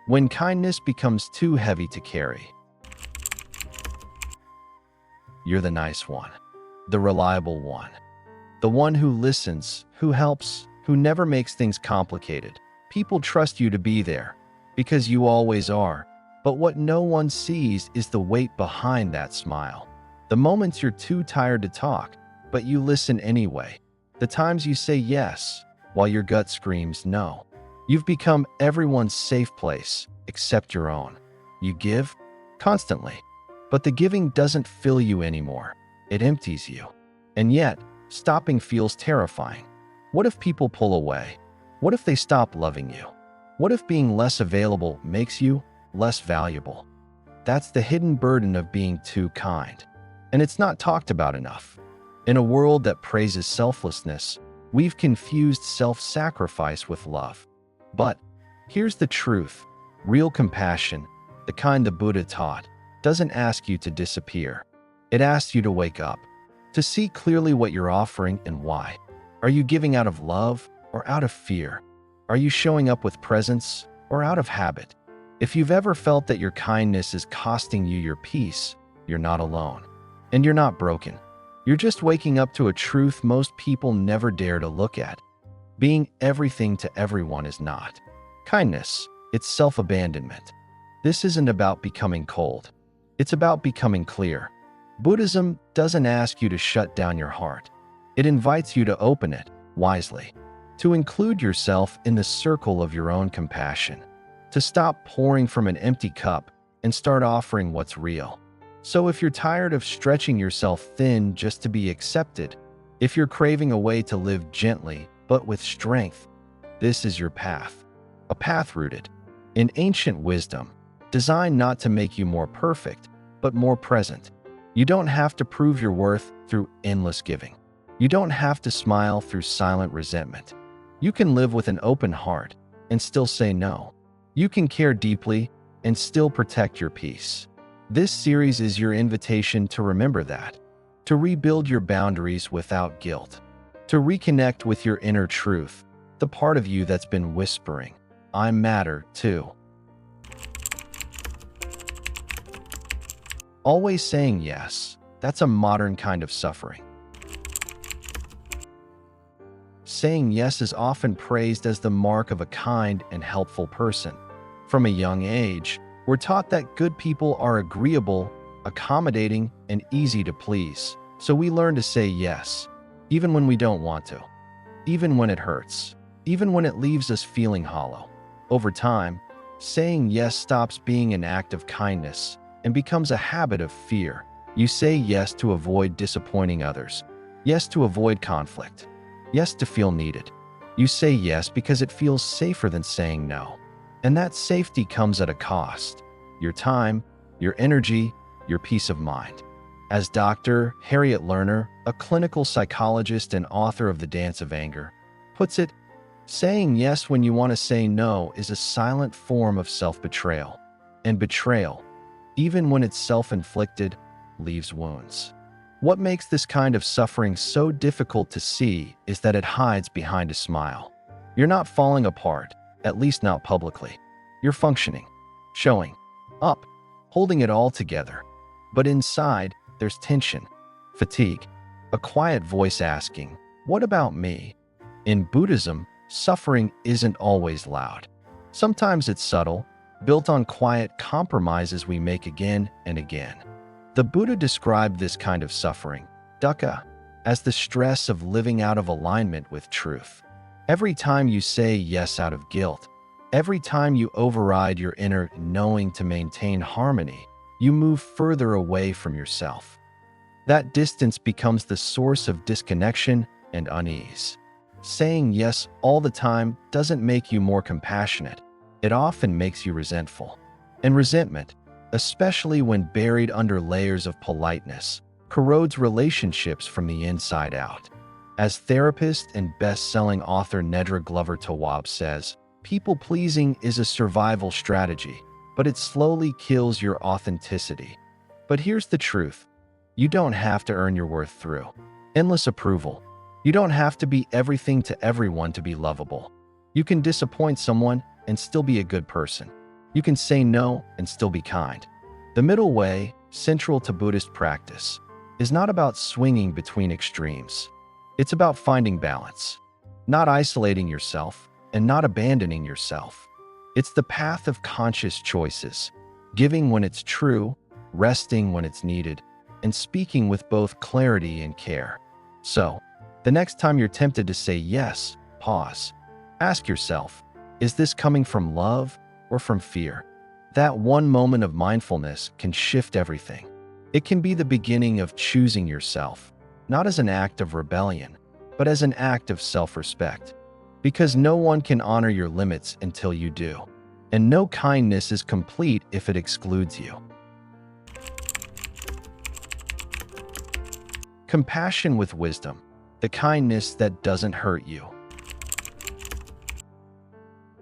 When kindness becomes too heavy to carry. You're the nice one, the reliable one, the one who listens, who helps, who never makes things complicated. People trust you to be there because you always are. But what no one sees is the weight behind that smile. The moments you're too tired to talk, but you listen anyway. The times you say yes while your gut screams no. You've become everyone's safe place except your own. You give constantly, but the giving doesn't fill you anymore. It empties you. And yet, stopping feels terrifying. What if people pull away? What if they stop loving you? What if being less available makes you less valuable? That's the hidden burden of being too kind. And it's not talked about enough. In a world that praises selflessness, we've confused self-sacrifice with love. But here's the truth. Real compassion, the kind the Buddha taught, doesn't ask you to disappear. It asks you to wake up, to see clearly what you're offering and why. Are you giving out of love or out of fear? Are you showing up with presence or out of habit? If you've ever felt that your kindness is costing you your peace, you're not alone. And you're not broken. You're just waking up to a truth most people never dare to look at. Being everything to everyone is not kindness. It's self-abandonment. This isn't about becoming cold. It's about becoming clear. Buddhism doesn't ask you to shut down your heart. It invites you to open it wisely, to include yourself in the circle of your own compassion, to stop pouring from an empty cup and start offering what's real. So if you're tired of stretching yourself thin just to be accepted, if you're craving a way to live gently but with strength, this is your path. A path rooted in ancient wisdom, designed not to make you more perfect, but more present. You don't have to prove your worth through endless giving. You don't have to smile through silent resentment. You can live with an open heart and still say no. You can care deeply and still protect your peace. This series is your invitation to remember that, to rebuild your boundaries without guilt, to reconnect with your inner truth, the part of you that's been whispering, "I matter too." Always saying yes, that's a modern kind of suffering. Saying yes is often praised as the mark of a kind and helpful person. From a young age, we're taught that good people are agreeable, accommodating, and easy to please. So we learn to say yes, even when we don't want to, even when it hurts, even when it leaves us feeling hollow. Over time, saying yes stops being an act of kindness and becomes a habit of fear. You say yes to avoid disappointing others, yes to avoid conflict, yes to feel needed. You say yes because it feels safer than saying no. And that safety comes at a cost. Your time, your energy, your peace of mind. As Dr. Harriet Lerner, a clinical psychologist and author of The Dance of Anger, puts it, saying yes when you want to say no is a silent form of self-betrayal. And betrayal, even when it's self-inflicted, leaves wounds. What makes this kind of suffering so difficult to see is that it hides behind a smile. You're not falling apart, at least not publicly. You're functioning, showing up, holding it all together. But inside, there's tension, fatigue, a quiet voice asking, "What about me?" In Buddhism, suffering isn't always loud. Sometimes it's subtle, built on quiet compromises we make again and again. The Buddha described this kind of suffering, dukkha, as the stress of living out of alignment with truth. Every time you say yes out of guilt, every time you override your inner knowing to maintain harmony, you move further away from yourself. That distance becomes the source of disconnection and unease. Saying yes all the time doesn't make you more compassionate. It often makes you resentful. And resentment, especially when buried under layers of politeness, corrodes relationships from the inside out. As therapist and best-selling author Nedra Glover Tawwab says, people-pleasing is a survival strategy, but it slowly kills your authenticity. But here's the truth. You don't have to earn your worth through endless approval. You don't have to be everything to everyone to be lovable. You can disappoint someone and still be a good person. You can say no and still be kind. The middle way, central to Buddhist practice, is not about swinging between extremes. It's about finding balance, not isolating yourself and not abandoning yourself. It's the path of conscious choices, giving when it's true, resting when it's needed, and speaking with both clarity and care. So, the next time you're tempted to say yes, pause. Ask yourself, is this coming from love or from fear? That one moment of mindfulness can shift everything. It can be the beginning of choosing yourself, not as an act of rebellion, but as an act of self-respect. Because no one can honor your limits until you do. And no kindness is complete if it excludes you. Compassion with wisdom, the kindness that doesn't hurt you.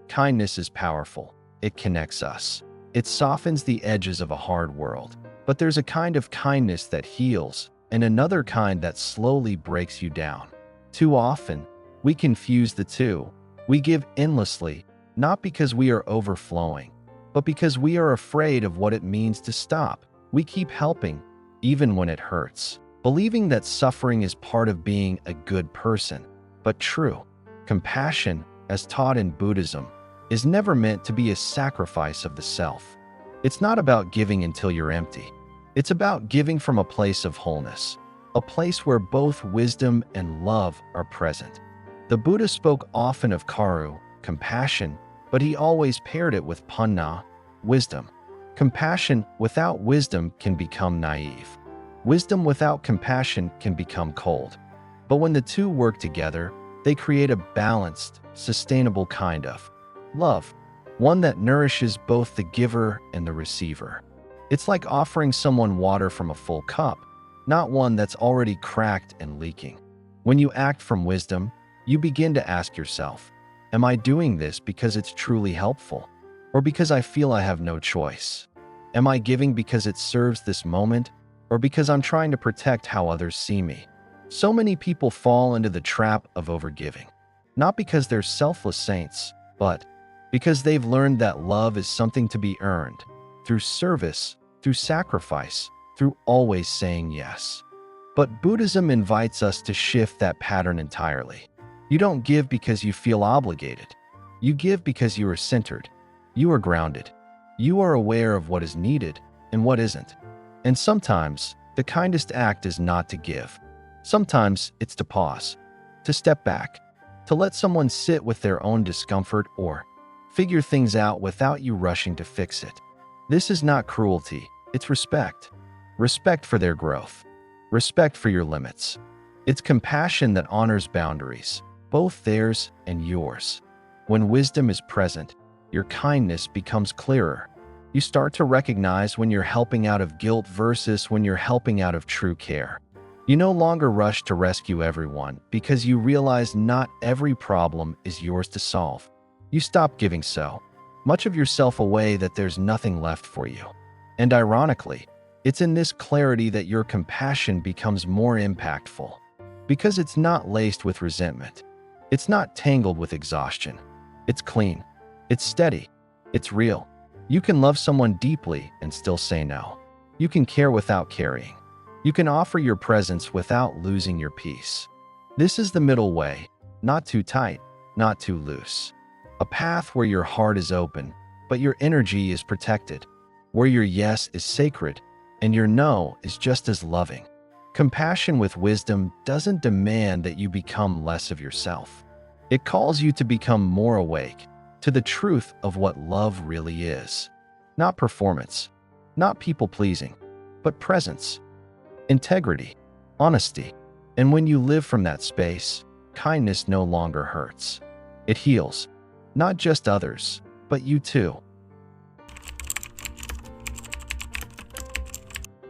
Kindness is powerful. It connects us. It softens the edges of a hard world. But there's a kind of kindness that heals, and another kind that slowly breaks you down. Too often, we confuse the two. We give endlessly, not because we are overflowing, but because we are afraid of what it means to stop. We keep helping, even when it hurts, believing that suffering is part of being a good person. But true compassion, as taught in Buddhism, is never meant to be a sacrifice of the self. It's not about giving until you're empty. It's about giving from a place of wholeness, a place where both wisdom and love are present. The Buddha spoke often of karu, compassion, but he always paired it with panna, wisdom. Compassion without wisdom can become naive. Wisdom without compassion can become cold. But when the two work together, they create a balanced, sustainable kind of love, one that nourishes both the giver and the receiver. It's like offering someone water from a full cup, not one that's already cracked and leaking. When you act from wisdom, you begin to ask yourself, am I doing this because it's truly helpful, or because I feel I have no choice? Am I giving because it serves this moment, or because I'm trying to protect how others see me? So many people fall into the trap of overgiving, not because they're selfless saints, but because they've learned that love is something to be earned through service, through sacrifice, through always saying yes. But Buddhism invites us to shift that pattern entirely. You don't give because you feel obligated. You give because you are centered. You are grounded. You are aware of what is needed and what isn't. And sometimes, the kindest act is not to give. Sometimes it's to pause, to step back, to let someone sit with their own discomfort or figure things out without you rushing to fix it. This is not cruelty, it's respect. Respect for their growth. Respect for your limits. It's compassion that honors boundaries, both theirs and yours. When wisdom is present, your kindness becomes clearer. You start to recognize when you're helping out of guilt versus when you're helping out of true care. You no longer rush to rescue everyone because you realize not every problem is yours to solve. You stop giving so much of yourself away that there's nothing left for you. And ironically, it's in this clarity that your compassion becomes more impactful, because it's not laced with resentment. It's not tangled with exhaustion. It's clean. It's steady. It's real. You can love someone deeply and still say no. You can care without carrying. You can offer your presence without losing your peace. This is the middle way, not too tight, not too loose. A path where your heart is open, but your energy is protected, where your yes is sacred and your no is just as loving. Compassion with wisdom doesn't demand that you become less of yourself. It calls you to become more awake to the truth of what love really is. Not performance, not people-pleasing, but presence, integrity, honesty. And when you live from that space, kindness no longer hurts. It heals, not just others, but you too.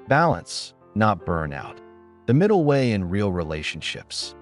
Balance, not burnout. The middle way in real relationships.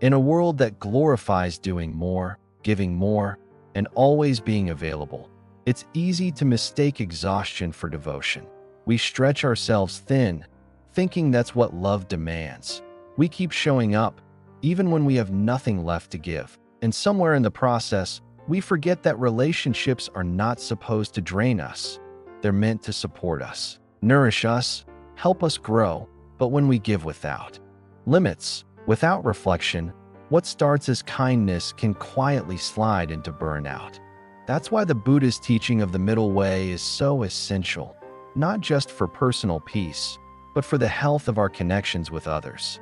In a world that glorifies doing more, giving more, and always being available, it's easy to mistake exhaustion for devotion. We stretch ourselves thin, thinking that's what love demands. We keep showing up, even when we have nothing left to give. And somewhere in the process, We forget that relationships are not supposed to drain us. They're meant to support us, nourish us, help us grow. But when we give without limits, without reflection, what starts as kindness can quietly slide into burnout. That's why the Buddhist teaching of the middle way is so essential, not just for personal peace, but for the health of our connections with others.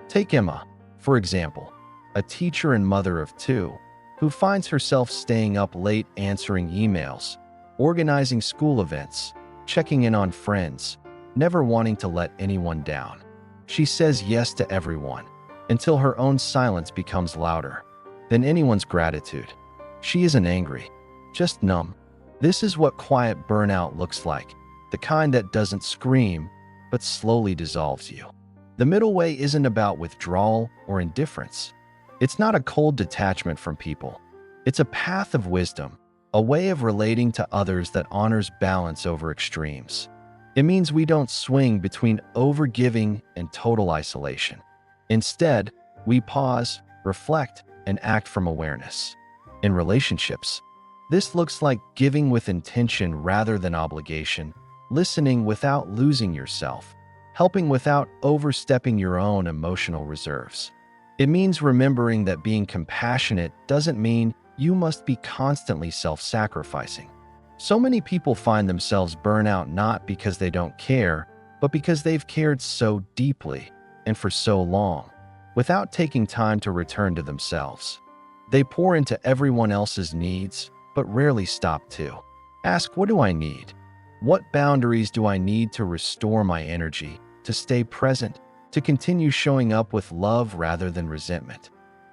Take Emma, for example, a teacher and mother of two, who finds herself staying up late answering emails, organizing school events, checking in on friends, never wanting to let anyone down. She says yes to everyone, until her own silence becomes louder than anyone's gratitude. She isn't angry, just numb. This is what quiet burnout looks like, the kind that doesn't scream, but slowly dissolves you. The middle way isn't about withdrawal or indifference. It's not a cold detachment from people. It's a path of wisdom, a way of relating to others that honors balance over extremes. It means we don't swing between overgiving and total isolation. Instead, we pause, reflect, and act from awareness. In relationships, this looks like giving with intention rather than obligation, listening without losing yourself, helping without overstepping your own emotional reserves. It means remembering that being compassionate doesn't mean you must be constantly self-sacrificing. So many people find themselves burn out not because they don't care, but because they've cared so deeply and for so long, without taking time to return to themselves. They pour into everyone else's needs, but rarely stop to ask, what do I need? What boundaries do I need to restore my energy, to stay present, to continue showing up with love rather than resentment?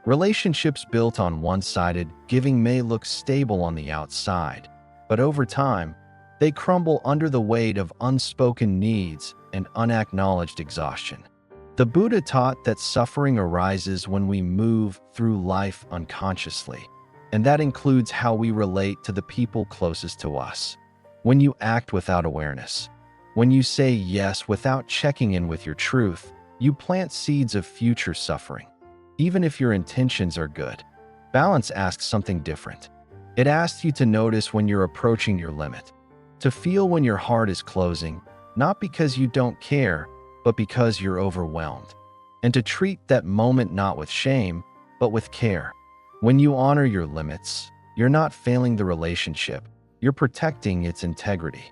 Relationships built on one-sided giving may look stable on the outside, but over time, they crumble under the weight of unspoken needs and unacknowledged exhaustion. The Buddha taught that suffering arises when we move through life unconsciously, and that includes how we relate to the people closest to us. When you act without awareness, when you say yes without checking in with your truth, you plant seeds of future suffering. Even if your intentions are good, balance asks something different. It asks you to notice when you're approaching your limit, to feel when your heart is closing, not because you don't care, but because you're overwhelmed, and to treat that moment not with shame, but with care. When you honor your limits, you're not failing the relationship, you're protecting its integrity.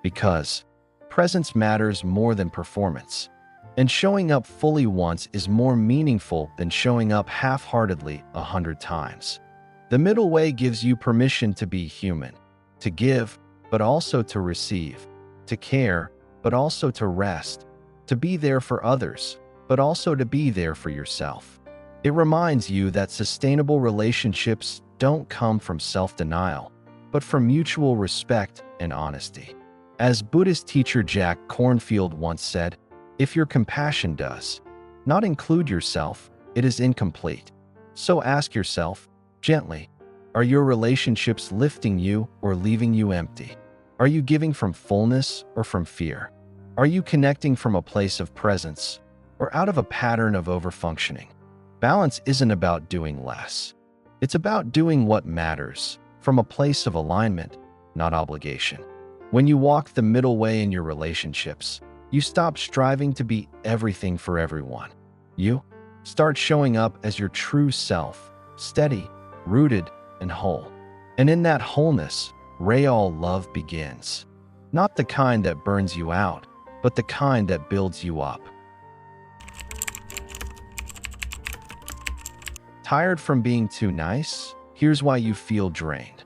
Because presence matters more than performance, and showing up fully once is more meaningful than showing up half-heartedly 100 times. The middle way gives you permission to be human, to give, but also to receive, to care, but also to rest, to be there for others, but also to be there for yourself. It reminds you that sustainable relationships don't come from self-denial, but from mutual respect and honesty. As Buddhist teacher Jack Kornfield once said, if your compassion does not include yourself, it is incomplete. So ask yourself, gently, are your relationships lifting you or leaving you empty? Are you giving from fullness or from fear? Are you connecting from a place of presence or out of a pattern of overfunctioning? Balance isn't about doing less. It's about doing what matters from a place of alignment, not obligation. When you walk the middle way in your relationships, you stop striving to be everything for everyone. You start showing up as your true self, steady, rooted, and whole. And in that wholeness, real love begins. Not the kind that burns you out, but the kind that builds you up. Tired from being too nice? Here's why you feel drained.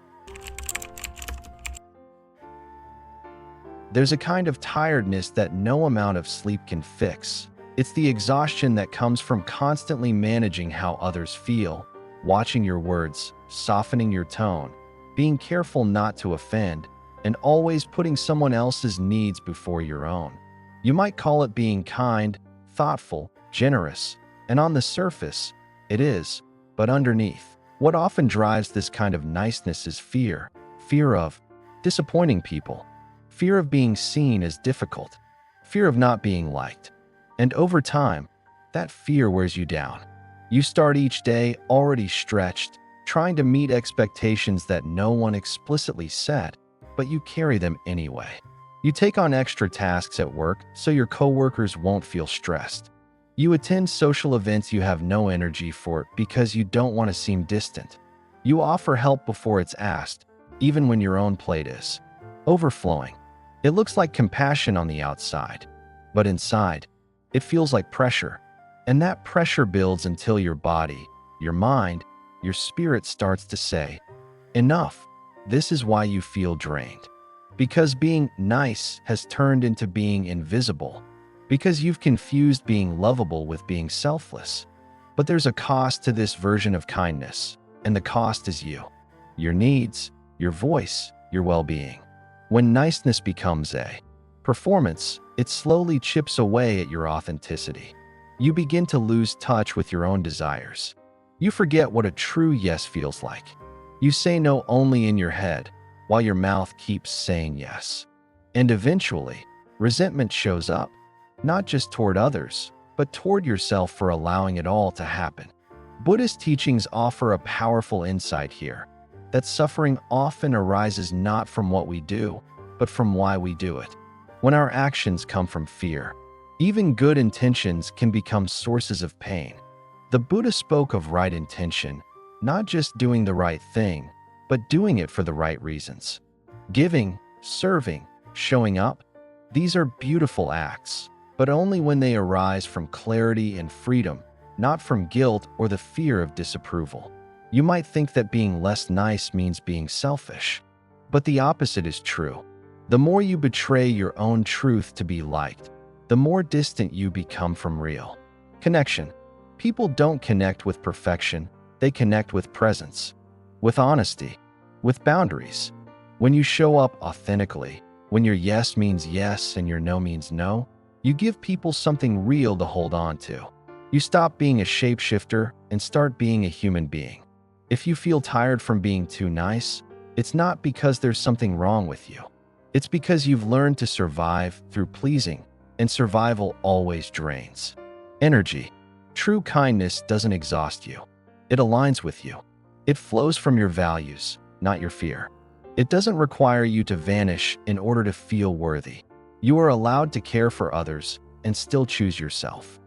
There's a kind of tiredness that no amount of sleep can fix. It's the exhaustion that comes from constantly managing how others feel, watching your words, softening your tone, being careful not to offend, and always putting someone else's needs before your own. You might call it being kind, thoughtful, generous, and on the surface, it is, but underneath, what often drives this kind of niceness is fear. Fear of disappointing people, fear of being seen as difficult, fear of not being liked. And over time, that fear wears you down. You start each day already stretched, trying to meet expectations that no one explicitly set, but you carry them anyway. You take on extra tasks at work so your coworkers won't feel stressed. You attend social events you have no energy for because you don't want to seem distant. You offer help before it's asked, even when your own plate is overflowing. It looks like compassion on the outside, but inside, it feels like pressure. And that pressure builds until your body, your mind, your spirit starts to say, enough. This is why you feel drained. Because being nice has turned into being invisible. Because you've confused being lovable with being selfless. But there's a cost to this version of kindness, and the cost is you. Your needs, your voice, your well-being. When niceness becomes a performance, it slowly chips away at your authenticity. You begin to lose touch with your own desires. You forget what a true yes feels like. You say no only in your head, while your mouth keeps saying yes. And eventually, resentment shows up, not just toward others, but toward yourself for allowing it all to happen. Buddhist teachings offer a powerful insight here, that suffering often arises not from what we do, but from why we do it. When our actions come from fear, even good intentions can become sources of pain. The Buddha spoke of right intention, not just doing the right thing, but doing it for the right reasons. Giving, serving, showing up, these are beautiful acts, but only when they arise from clarity and freedom, not from guilt or the fear of disapproval. You might think that being less nice means being selfish, but the opposite is true. The more you betray your own truth to be liked, the more distant you become from real connection. People don't connect with perfection, they connect with presence, with honesty, with boundaries. When you show up authentically, when your yes means yes and your no means no, you give people something real to hold on to. You stop being a shapeshifter and start being a human being. If you feel tired from being too nice, it's not because there's something wrong with you. It's because you've learned to survive through pleasing, and survival always drains energy. True kindness doesn't exhaust you. It aligns with you. It flows from your values, not your fear. It doesn't require you to vanish in order to feel worthy. You are allowed to care for others and still choose yourself.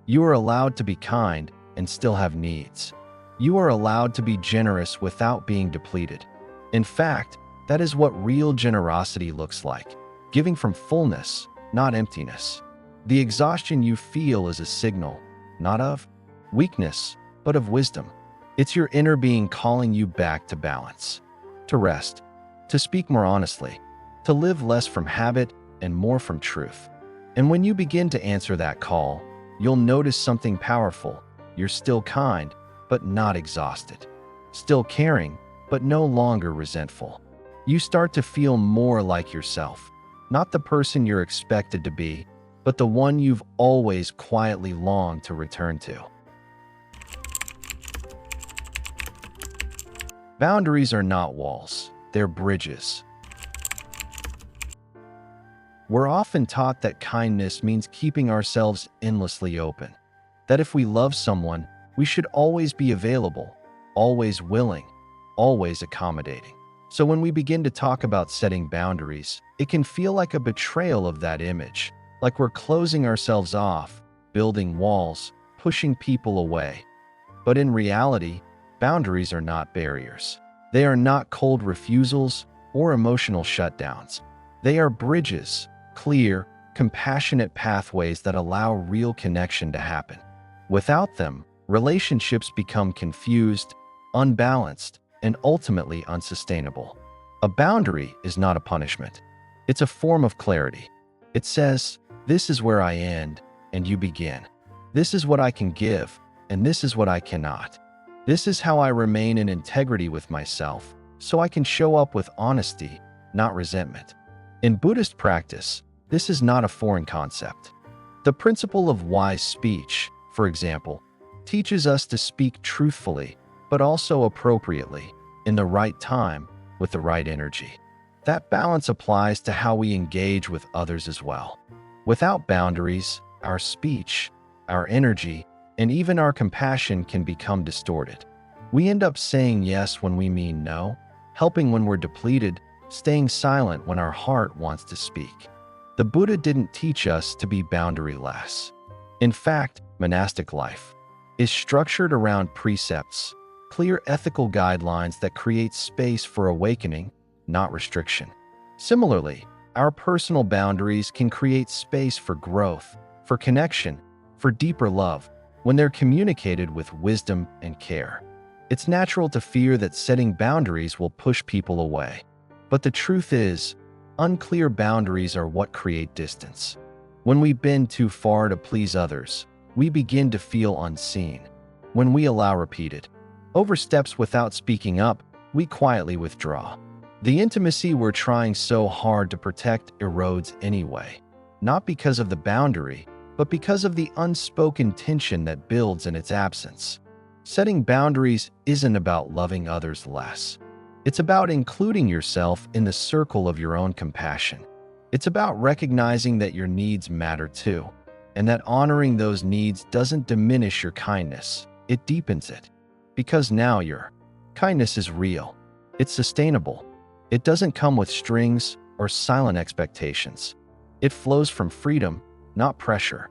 You are allowed to be kind and still have needs. You are allowed to be generous without being depleted. In fact, that is what real generosity looks like. Giving from fullness, not emptiness. The exhaustion you feel is a signal, not of weakness, but of wisdom. It's your inner being calling you back to balance, to rest, to speak more honestly, to live less from habit and more from truth. And when you begin to answer that call, you'll notice something powerful. You're still kind, but not exhausted. Still caring, but no longer resentful. You start to feel more like yourself, not the person you're expected to be, but the one you've always quietly longed to return to. Boundaries are not walls, they're bridges. We're often taught that kindness means keeping ourselves endlessly open, that if we love someone, we should always be available, always willing, always accommodating. So when we begin to talk about setting boundaries, it can feel like a betrayal of that image, like we're closing ourselves off, building walls, pushing people away. But in reality, boundaries are not barriers. They are not cold refusals or emotional shutdowns. They are bridges, clear, compassionate pathways that allow real connection to happen. Without them, relationships become confused, unbalanced, and ultimately unsustainable. A boundary is not a punishment. It's a form of clarity. It says, this is where I end, and you begin. This is what I can give, and this is what I cannot. This is how I remain in integrity with myself, so I can show up with honesty, not resentment. In Buddhist practice, this is not a foreign concept. The principle of wise speech, for example, teaches us to speak truthfully, but also appropriately, in the right time, with the right energy. That balance applies to how we engage with others as well. Without boundaries, our speech, our energy, and even our compassion can become distorted. We end up saying yes when we mean no, helping when we're depleted, staying silent when our heart wants to speak. The Buddha didn't teach us to be boundaryless. In fact, monastic life is structured around precepts, clear ethical guidelines that create space for awakening, not restriction. Similarly, our personal boundaries can create space for growth, for connection, for deeper love, when they're communicated with wisdom and care. It's natural to fear that setting boundaries will push people away. But the truth is, unclear boundaries are what create distance. When we bend too far to please others, we begin to feel unseen. When we allow repeated oversteps without speaking up, we quietly withdraw. The intimacy we're trying so hard to protect erodes anyway, not because of the boundary, but because of the unspoken tension that builds in its absence. Setting boundaries isn't about loving others less. It's about including yourself in the circle of your own compassion. It's about recognizing that your needs matter too, and that honoring those needs doesn't diminish your kindness, it deepens it. Because now your kindness is real. It's sustainable. It doesn't come with strings or silent expectations. It flows from freedom, not pressure.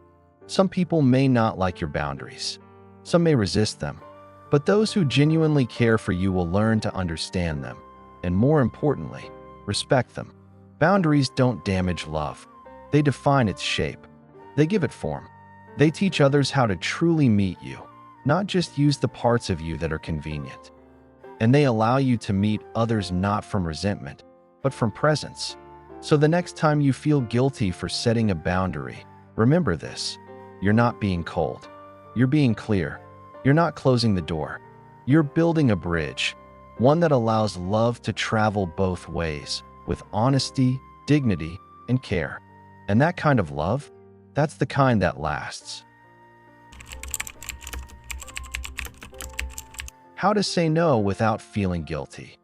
Some people may not like your boundaries. Some may resist them. But those who genuinely care for you will learn to understand them, and more importantly, respect them. Boundaries don't damage love. They define its shape. They give it form. They teach others how to truly meet you, not just use the parts of you that are convenient. And they allow you to meet others not from resentment, but from presence. So the next time you feel guilty for setting a boundary, remember this: you're not being cold. You're being clear. You're not closing the door. You're building a bridge, one that allows love to travel both ways, with honesty, dignity, and care. And that kind of love, that's the kind that lasts. How to say no without feeling guilty.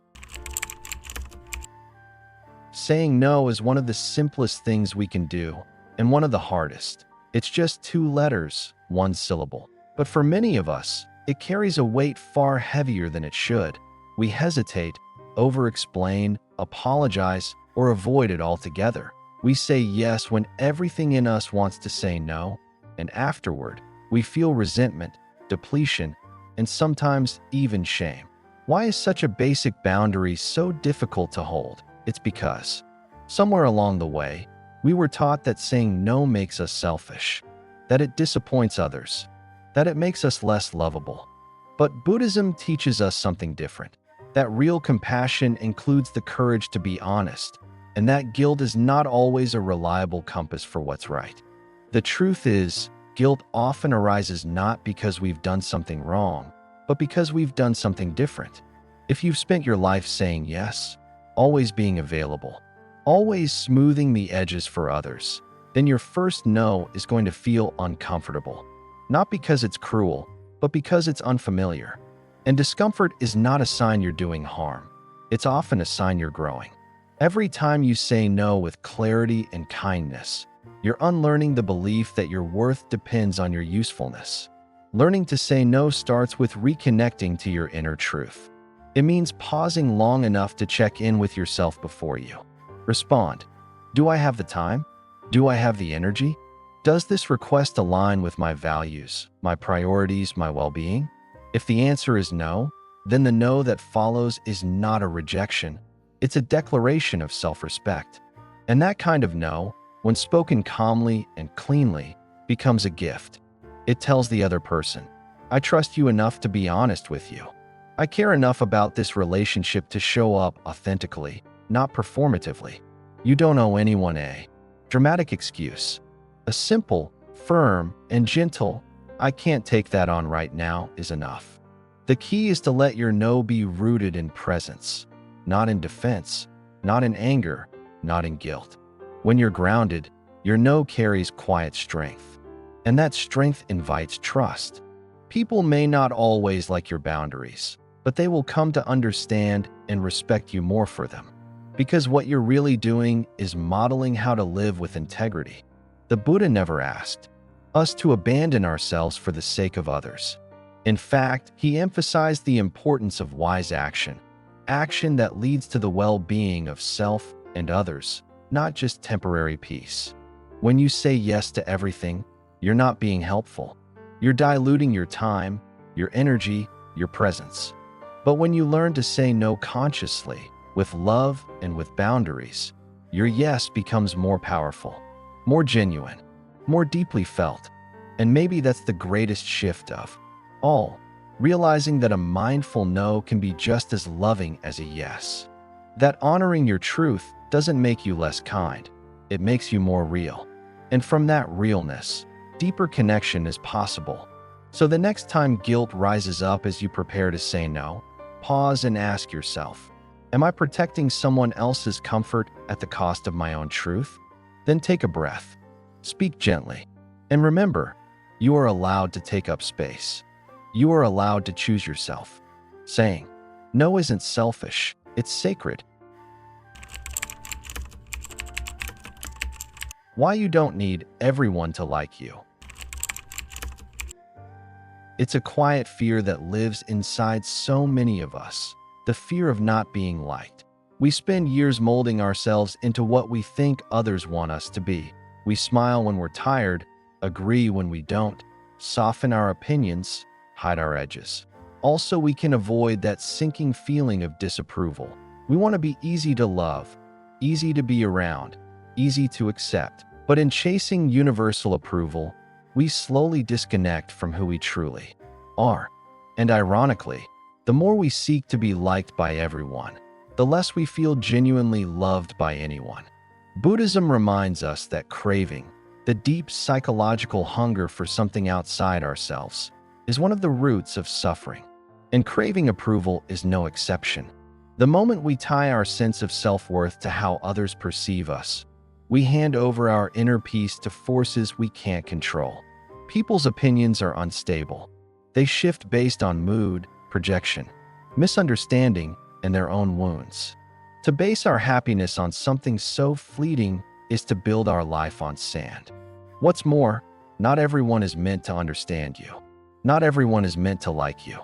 Saying no is one of the simplest things we can do, and one of the hardest. It's just 2 letters, 1 syllable. But for many of us, it carries a weight far heavier than it should. We hesitate, over-explain, apologize, or avoid it altogether. We say yes when everything in us wants to say no, and afterward, we feel resentment, depletion, and sometimes even shame. Why is such a basic boundary so difficult to hold? It's because, somewhere along the way, we were taught that saying no makes us selfish, that it disappoints others, that it makes us less lovable. But Buddhism teaches us something different, that real compassion includes the courage to be honest, and that guilt is not always a reliable compass for what's right. The truth is, guilt often arises not because we've done something wrong, but because we've done something different. If you've spent your life saying yes, always being available, always smoothing the edges for others, then your first no is going to feel uncomfortable. Not because it's cruel, but because it's unfamiliar. And discomfort is not a sign you're doing harm. It's often a sign you're growing. Every time you say no with clarity and kindness, you're unlearning the belief that your worth depends on your usefulness. Learning to say no starts with reconnecting to your inner truth. It means pausing long enough to check in with yourself before you respond. Do I have the time? Do I have the energy? Does this request align with my values, my priorities, my well-being? If the answer is no, then the no that follows is not a rejection. It's a declaration of self-respect. And that kind of no, when spoken calmly and cleanly, becomes a gift. It tells the other person, I trust you enough to be honest with you. I care enough about this relationship to show up authentically, not performatively. You don't owe anyone a dramatic excuse. A simple, firm, and gentle, I can't take that on right now is enough. The key is to let your no be rooted in presence, not in defense, not in anger, not in guilt. When you're grounded, your no carries quiet strength, and that strength invites trust. People may not always like your boundaries, but they will come to understand and respect you more for them. Because what you're really doing is modeling how to live with integrity. The Buddha never asked us to abandon ourselves for the sake of others. In fact, he emphasized the importance of wise action, action that leads to the well-being of self and others, not just temporary peace. When you say yes to everything, you're not being helpful. You're diluting your time, your energy, your presence. But when you learn to say no consciously, with love and with boundaries, your yes becomes more powerful, more genuine, more deeply felt. And maybe that's the greatest shift of all, realizing that a mindful no can be just as loving as a yes. That honoring your truth doesn't make you less kind, it makes you more real. And from that realness, deeper connection is possible. So the next time guilt rises up as you prepare to say no, pause and ask yourself, am I protecting someone else's comfort at the cost of my own truth? Then take a breath, speak gently, and remember, you are allowed to take up space. You are allowed to choose yourself. Saying no isn't selfish, it's sacred. Why you don't need everyone to like you. It's a quiet fear that lives inside so many of us, the fear of not being liked. We spend years molding ourselves into what we think others want us to be. We smile when we're tired, agree when we don't, soften our opinions, hide our edges. Also, we can avoid that sinking feeling of disapproval. We want to be easy to love, easy to be around, easy to accept. But in chasing universal approval, we slowly disconnect from who we truly are. And ironically, the more we seek to be liked by everyone, the less we feel genuinely loved by anyone. Buddhism reminds us that craving, the deep psychological hunger for something outside ourselves, is one of the roots of suffering. And craving approval is no exception. The moment we tie our sense of self-worth to how others perceive us, we hand over our inner peace to forces we can't control. People's opinions are unstable. They shift based on mood, projection, misunderstanding, and their own wounds. To base our happiness on something so fleeting is to build our life on sand. What's more, not everyone is meant to understand you. Not everyone is meant to like you.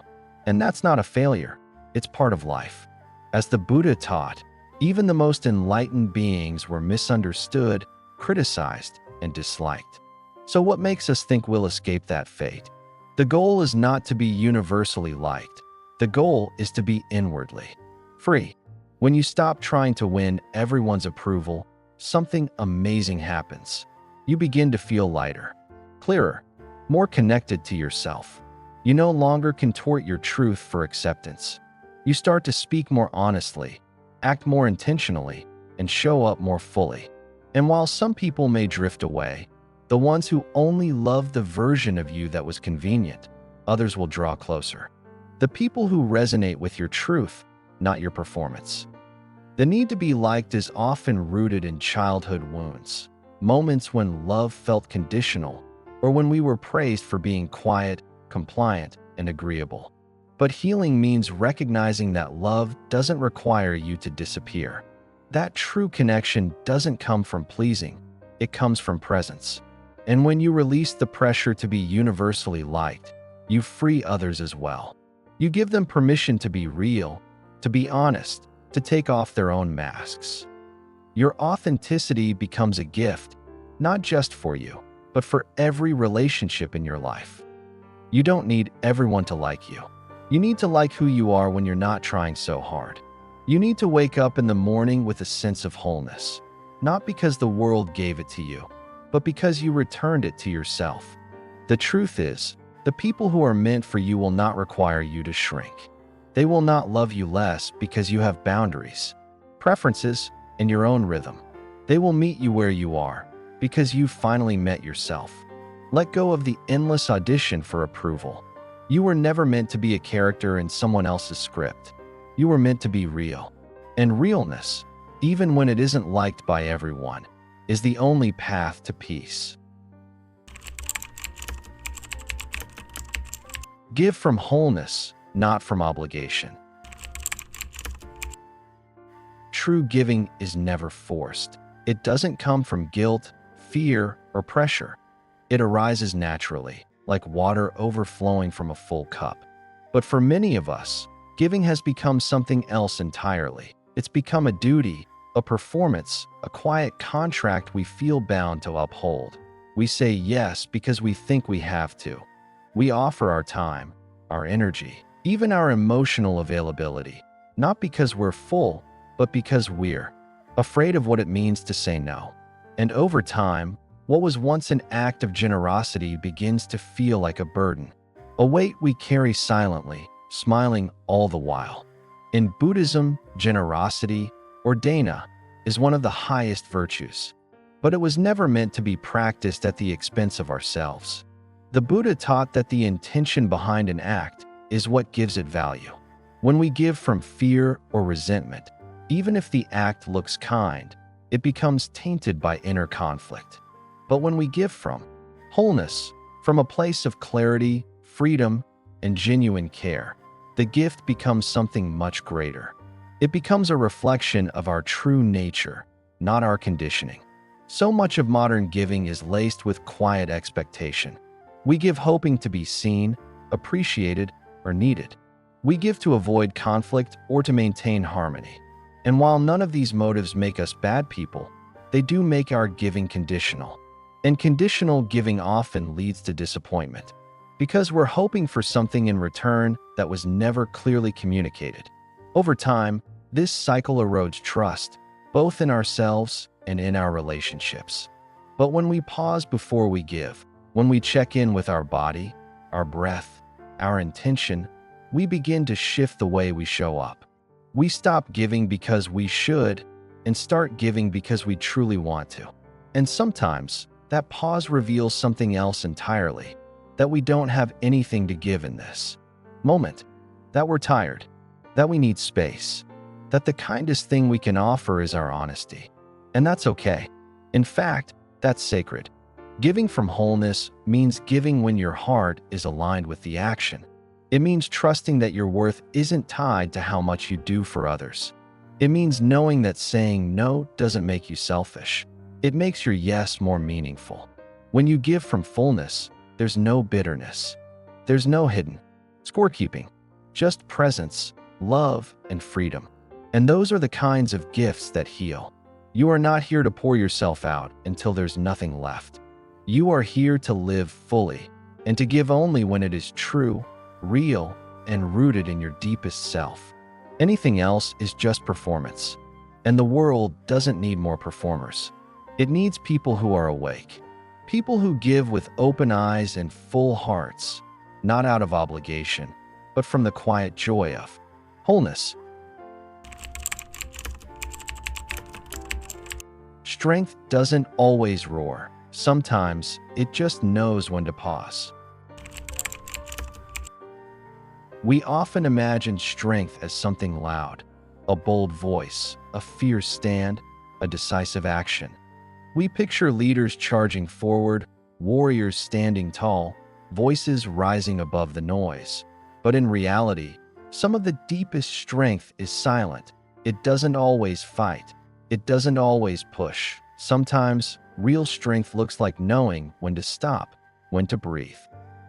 And that's not a failure. It's part of life. As the Buddha taught, even the most enlightened beings were misunderstood, criticized, and disliked. So what makes us think we'll escape that fate? The goal is not to be universally liked. The goal is to be inwardly free. When you stop trying to win everyone's approval, something amazing happens. You begin to feel lighter, clearer, more connected to yourself. You no longer contort your truth for acceptance. You start to speak more honestly, act more intentionally, and show up more fully. And while some people may drift away, the ones who only love the version of you that was convenient, others will draw closer. The people who resonate with your truth, not your performance. The need to be liked is often rooted in childhood wounds, moments when love felt conditional, or when we were praised for being quiet, compliant, and agreeable. But healing means recognizing that love doesn't require you to disappear. That true connection doesn't come from pleasing, it comes from presence. And when you release the pressure to be universally liked, you free others as well. You give them permission to be real, to be honest, to take off their own masks. Your authenticity becomes a gift, not just for you, but for every relationship in your life. You don't need everyone to like you. You need to like who you are when you're not trying so hard. You need to wake up in the morning with a sense of wholeness, not because the world gave it to you, but because you returned it to yourself. The truth is, the people who are meant for you will not require you to shrink. They will not love you less because you have boundaries, preferences, and your own rhythm. They will meet you where you are because you've finally met yourself. Let go of the endless audition for approval. You were never meant to be a character in someone else's script. You were meant to be real. And realness, even when it isn't liked by everyone, is the only path to peace. Give from wholeness, not from obligation. True giving is never forced. It doesn't come from guilt, fear, or pressure. It arises naturally, like water overflowing from a full cup. But for many of us, giving has become something else entirely. It's become a duty, a performance, a quiet contract we feel bound to uphold. We say yes because we think we have to. We offer our time, our energy, even our emotional availability, not because we're full, but because we're afraid of what it means to say no. And over time, what was once an act of generosity begins to feel like a burden, a weight we carry silently, smiling all the while. In Buddhism, generosity, or dana, is one of the highest virtues, but it was never meant to be practiced at the expense of ourselves. The Buddha taught that the intention behind an act is what gives it value. When we give from fear or resentment, even if the act looks kind, it becomes tainted by inner conflict. But when we give from wholeness, from a place of clarity, freedom, and genuine care, the gift becomes something much greater. It becomes a reflection of our true nature, not our conditioning. So much of modern giving is laced with quiet expectation. We give hoping to be seen, appreciated, or needed. We give to avoid conflict or to maintain harmony. And while none of these motives make us bad people, they do make our giving conditional. And conditional giving often leads to disappointment, because we're hoping for something in return that was never clearly communicated. Over time, this cycle erodes trust, both in ourselves and in our relationships. But when we pause before we give, when we check in with our body, our breath, our intention, we begin to shift the way we show up. We stop giving because we should and start giving because we truly want to. And sometimes, that pause reveals something else entirely, that we don't have anything to give in this moment, that we're tired, that we need space, that the kindest thing we can offer is our honesty. And that's okay. In fact, that's sacred. Giving from wholeness means giving when your heart is aligned with the action. It means trusting that your worth isn't tied to how much you do for others. It means knowing that saying no doesn't make you selfish. It makes your yes more meaningful. When you give from fullness, there's no bitterness. There's no hidden scorekeeping, just presence, love, and freedom. And those are the kinds of gifts that heal. You are not here to pour yourself out until there's nothing left. You are here to live fully and to give only when it is true, real, and rooted in your deepest self. Anything else is just performance. And the world doesn't need more performers. It needs people who are awake. People who give with open eyes and full hearts, not out of obligation, but from the quiet joy of wholeness. Strength doesn't always roar. Sometimes it just knows when to pause. We often imagine strength as something loud, a bold voice, a fierce stand, a decisive action. We picture leaders charging forward, warriors standing tall, voices rising above the noise. But in reality, some of the deepest strength is silent. It doesn't always fight. It doesn't always push. Sometimes, real strength looks like knowing when to stop, when to breathe,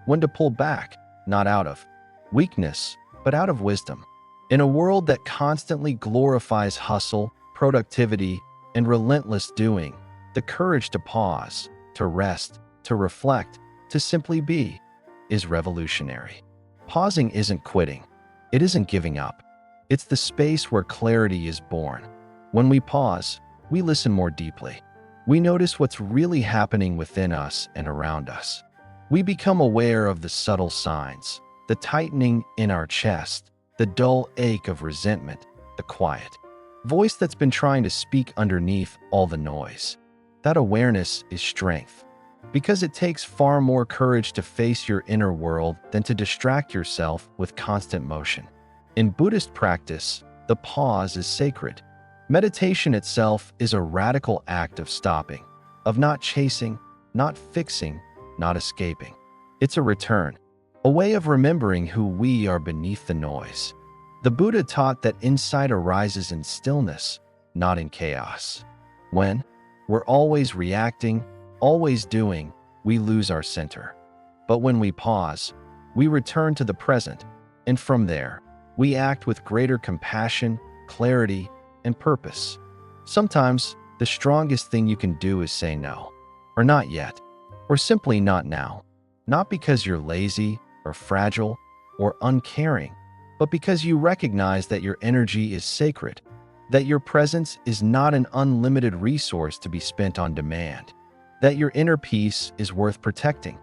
when to pull back, not out of weakness, but out of wisdom. In a world that constantly glorifies hustle, productivity, and relentless doing, the courage to pause, to rest, to reflect, to simply be, is revolutionary. Pausing isn't quitting. It isn't giving up. It's the space where clarity is born. When we pause, we listen more deeply. We notice what's really happening within us and around us. We become aware of the subtle signs, the tightening in our chest, the dull ache of resentment, the quiet voice that's been trying to speak underneath all the noise. That awareness is strength, because it takes far more courage to face your inner world than to distract yourself with constant motion. In Buddhist practice, the pause is sacred. Meditation itself is a radical act of stopping, of not chasing, not fixing, not escaping. It's a return, a way of remembering who we are beneath the noise. The Buddha taught that insight arises in stillness, not in chaos. When we're always reacting, always doing, we lose our center. But when we pause, we return to the present, and from there, we act with greater compassion, clarity, and purpose. Sometimes, the strongest thing you can do is say no, or not yet, or simply not now. Not because you're lazy, or fragile, or uncaring, but because you recognize that your energy is sacred, that your presence is not an unlimited resource to be spent on demand, that your inner peace is worth protecting.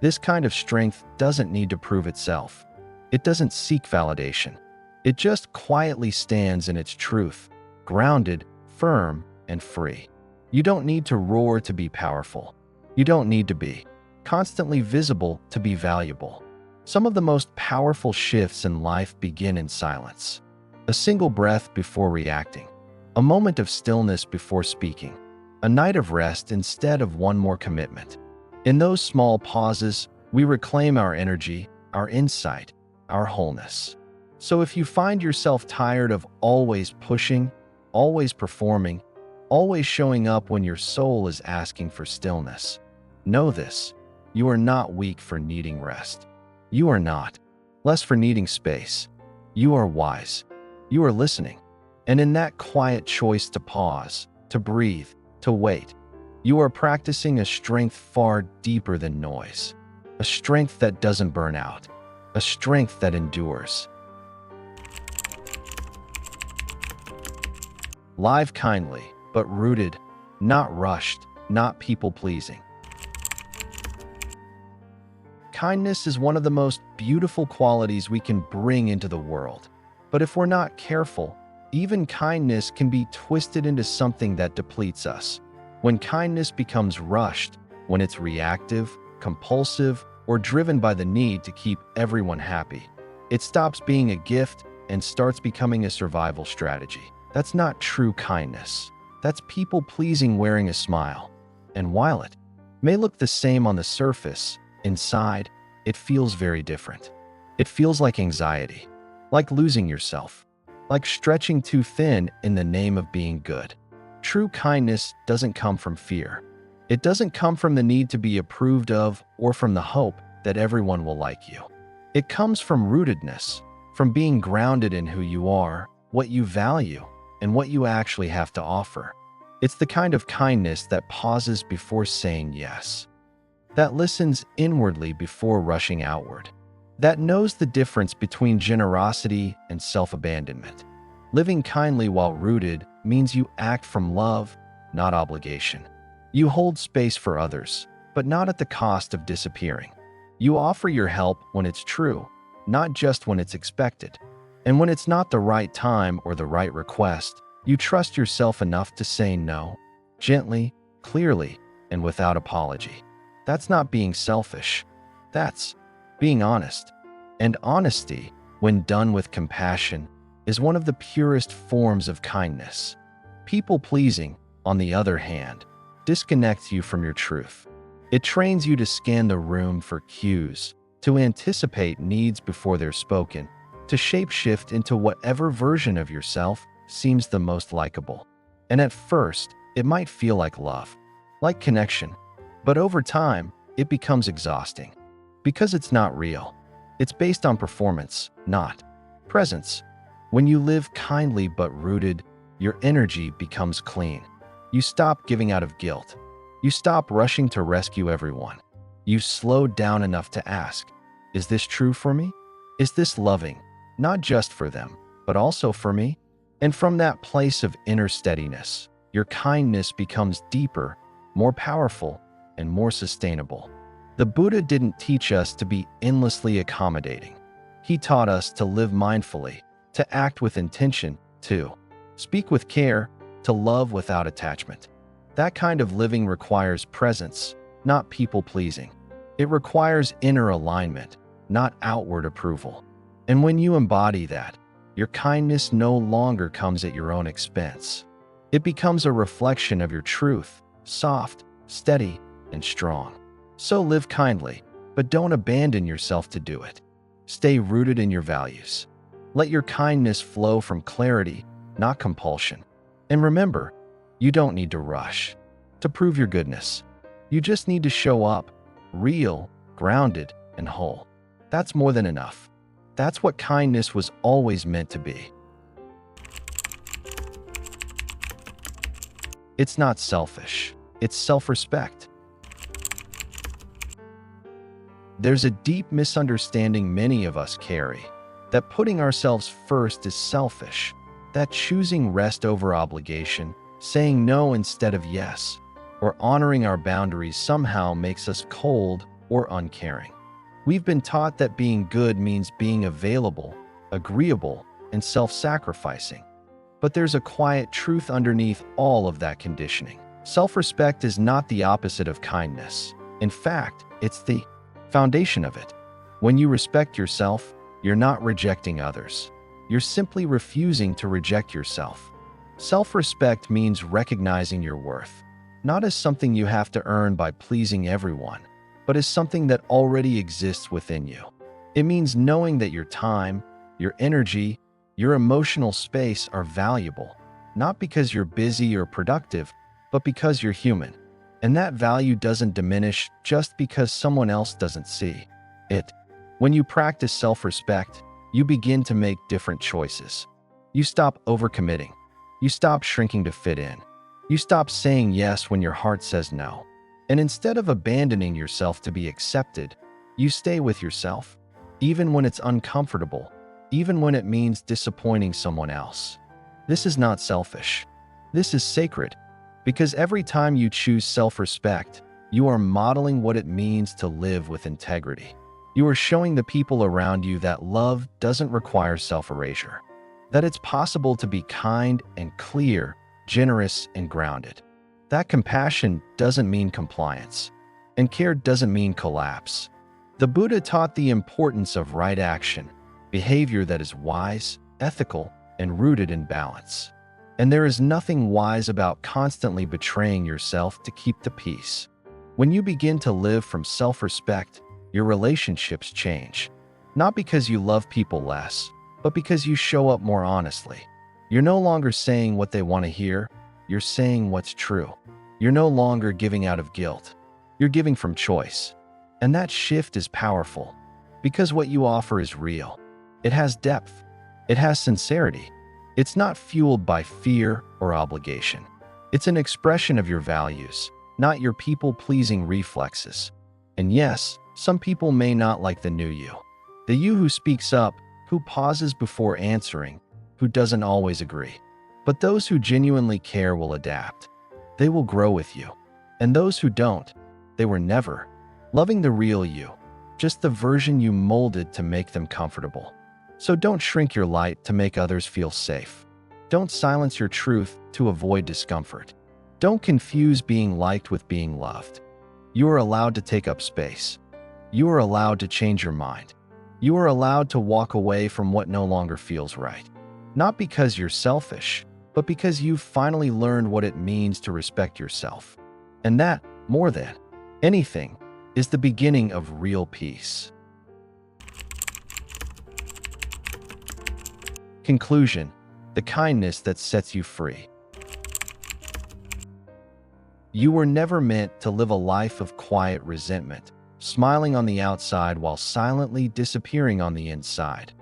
This kind of strength doesn't need to prove itself. It doesn't seek validation. It just quietly stands in its truth, grounded, firm, and free. You don't need to roar to be powerful. You don't need to be constantly visible to be valuable. Some of the most powerful shifts in life begin in silence. A single breath before reacting, a moment of stillness before speaking, a night of rest instead of one more commitment. In those small pauses, we reclaim our energy, our insight, our wholeness. So if you find yourself tired of always pushing, always performing, always showing up when your soul is asking for stillness, know this: you are not weak for needing rest. You are not less for needing space. You are wise. You are listening. And in that quiet choice to pause, to breathe, to wait, you are practicing a strength far deeper than noise, a strength that doesn't burn out, a strength that endures. Live kindly, but rooted, not rushed, not people-pleasing. Kindness is one of the most beautiful qualities we can bring into the world. But if we're not careful, even kindness can be twisted into something that depletes us. When kindness becomes rushed, when it's reactive, compulsive, or driven by the need to keep everyone happy, it stops being a gift and starts becoming a survival strategy. That's not true kindness. That's people-pleasing wearing a smile. And while it may look the same on the surface, inside, it feels very different. It feels like anxiety, like losing yourself, like stretching too thin in the name of being good. True kindness doesn't come from fear. It doesn't come from the need to be approved of or from the hope that everyone will like you. It comes from rootedness, from being grounded in who you are, what you value, and what you actually have to offer. It's the kind of kindness that pauses before saying yes, that listens inwardly before rushing outward, that knows the difference between generosity and self-abandonment. Living kindly while rooted means you act from love, not obligation. You hold space for others, but not at the cost of disappearing. You offer your help when it's true, not just when it's expected. And when it's not the right time or the right request, you trust yourself enough to say no, gently, clearly, and without apology. That's not being selfish. That's being honest. And honesty, when done with compassion, is one of the purest forms of kindness. People-pleasing, on the other hand, disconnects you from your truth. It trains you to scan the room for cues, to anticipate needs before they're spoken, to shape-shift into whatever version of yourself seems the most likable. And at first, it might feel like love, like connection, but over time, it becomes exhausting. Because it's not real. It's based on performance, not presence. When you live kindly but rooted, your energy becomes clean. You stop giving out of guilt. You stop rushing to rescue everyone. You slow down enough to ask, is this true for me? Is this loving, not just for them, but also for me? And from that place of inner steadiness, your kindness becomes deeper, more powerful, and more sustainable. The Buddha didn't teach us to be endlessly accommodating. He taught us to live mindfully, to act with intention, to speak with care, to love without attachment. That kind of living requires presence, not people-pleasing. It requires inner alignment, not outward approval. And when you embody that, your kindness no longer comes at your own expense. It becomes a reflection of your truth, soft, steady, and strong. So live kindly, but don't abandon yourself to do it. Stay rooted in your values. Let your kindness flow from clarity, not compulsion. And remember, you don't need to rush to prove your goodness. You just need to show up, real, grounded, and whole. That's more than enough. That's what kindness was always meant to be. It's not selfish. It's self-respect. There's a deep misunderstanding many of us carry, that putting ourselves first is selfish, that choosing rest over obligation, saying no instead of yes, or honoring our boundaries somehow makes us cold or uncaring. We've been taught that being good means being available, agreeable, and self-sacrificing. But there's a quiet truth underneath all of that conditioning. Self-respect is not the opposite of kindness. In fact, it's the foundation of it. When you respect yourself, you're not rejecting others. You're simply refusing to reject yourself. Self-respect means recognizing your worth, not as something you have to earn by pleasing everyone, but as something that already exists within you. It means knowing that your time, your energy, your emotional space are valuable, not because you're busy or productive, but because you're human. And that value doesn't diminish just because someone else doesn't see it. When you practice self-respect, you begin to make different choices. You stop overcommitting. You stop shrinking to fit in. You stop saying yes when your heart says no. And instead of abandoning yourself to be accepted, you stay with yourself, even when it's uncomfortable, even when it means disappointing someone else. This is not selfish. This is sacred. Because every time you choose self-respect, you are modeling what it means to live with integrity. You are showing the people around you that love doesn't require self-erasure, that it's possible to be kind and clear, generous and grounded. That compassion doesn't mean compliance, and care doesn't mean collapse. The Buddha taught the importance of right action, behavior that is wise, ethical, and rooted in balance. And there is nothing wise about constantly betraying yourself to keep the peace. When you begin to live from self-respect, your relationships change. Not because you love people less, but because you show up more honestly. You're no longer saying what they want to hear, you're saying what's true. You're no longer giving out of guilt, you're giving from choice. And that shift is powerful, because what you offer is real. It has depth, it has sincerity. It's not fueled by fear or obligation. It's an expression of your values, not your people-pleasing reflexes. And yes, some people may not like the new you. The you who speaks up, who pauses before answering, who doesn't always agree. But those who genuinely care will adapt. They will grow with you. And those who don't, they were never loving the real you, just the version you molded to make them comfortable. So don't shrink your light to make others feel safe. Don't silence your truth to avoid discomfort. Don't confuse being liked with being loved. You are allowed to take up space. You are allowed to change your mind. You are allowed to walk away from what no longer feels right. Not because you're selfish, but because you've finally learned what it means to respect yourself. And that, more than anything, is the beginning of real peace. Conclusion: the kindness that sets you free. You were never meant to live a life of quiet resentment, smiling on the outside while silently disappearing on the inside.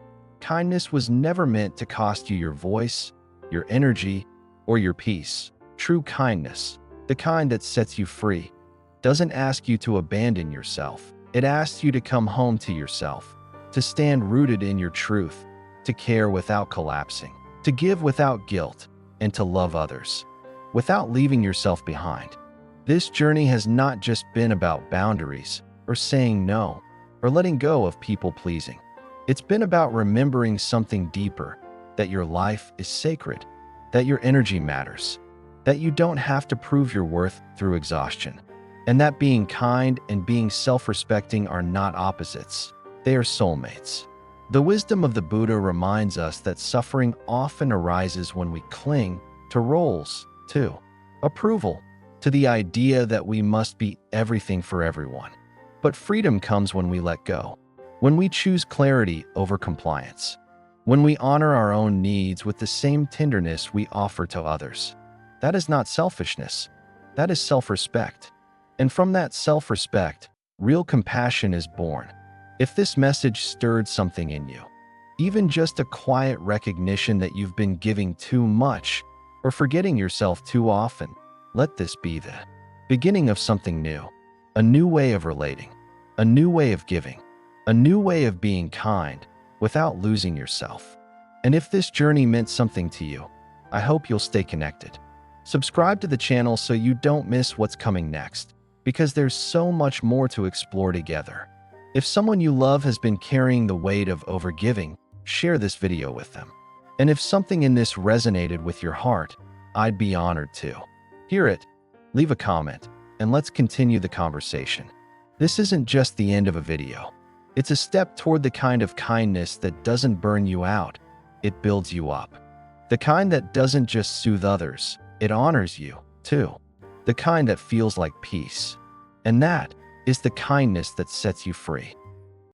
Kindness was never meant to cost you your voice, your energy, or your peace. True kindness, the kind that sets you free, doesn't ask you to abandon yourself. It asks you to come home to yourself, to stand rooted in your truth, to care without collapsing, to give without guilt, and to love others without leaving yourself behind. This journey has not just been about boundaries, or saying no, or letting go of people-pleasing. It's been about remembering something deeper, that your life is sacred, that your energy matters, that you don't have to prove your worth through exhaustion, and that being kind and being self-respecting are not opposites, they are soulmates. The wisdom of the Buddha reminds us that suffering often arises when we cling to roles, to approval, to the idea that we must be everything for everyone. But freedom comes when we let go, when we choose clarity over compliance, when we honor our own needs with the same tenderness we offer to others. That is not selfishness, that is self-respect. And from that self-respect, Real compassion is born. If this message stirred something in you, even just a quiet recognition that you've been giving too much or forgetting yourself too often, let this be the beginning of something new. A new way of relating, a new way of giving, a new way of being kind without losing yourself. And if this journey meant something to you, I hope you'll stay connected. Subscribe to the channel so you don't miss what's coming next, because there's so much more to explore together. If someone you love has been carrying the weight of overgiving, share this video with them. And if something in this resonated with your heart, I'd be honored to hear it. Leave a comment, and let's continue the conversation. This isn't just the end of a video. It's a step toward the kind of kindness that doesn't burn you out, it builds you up. The kind that doesn't just soothe others, it honors you, too. The kind that feels like peace. And that is the kindness that sets you free.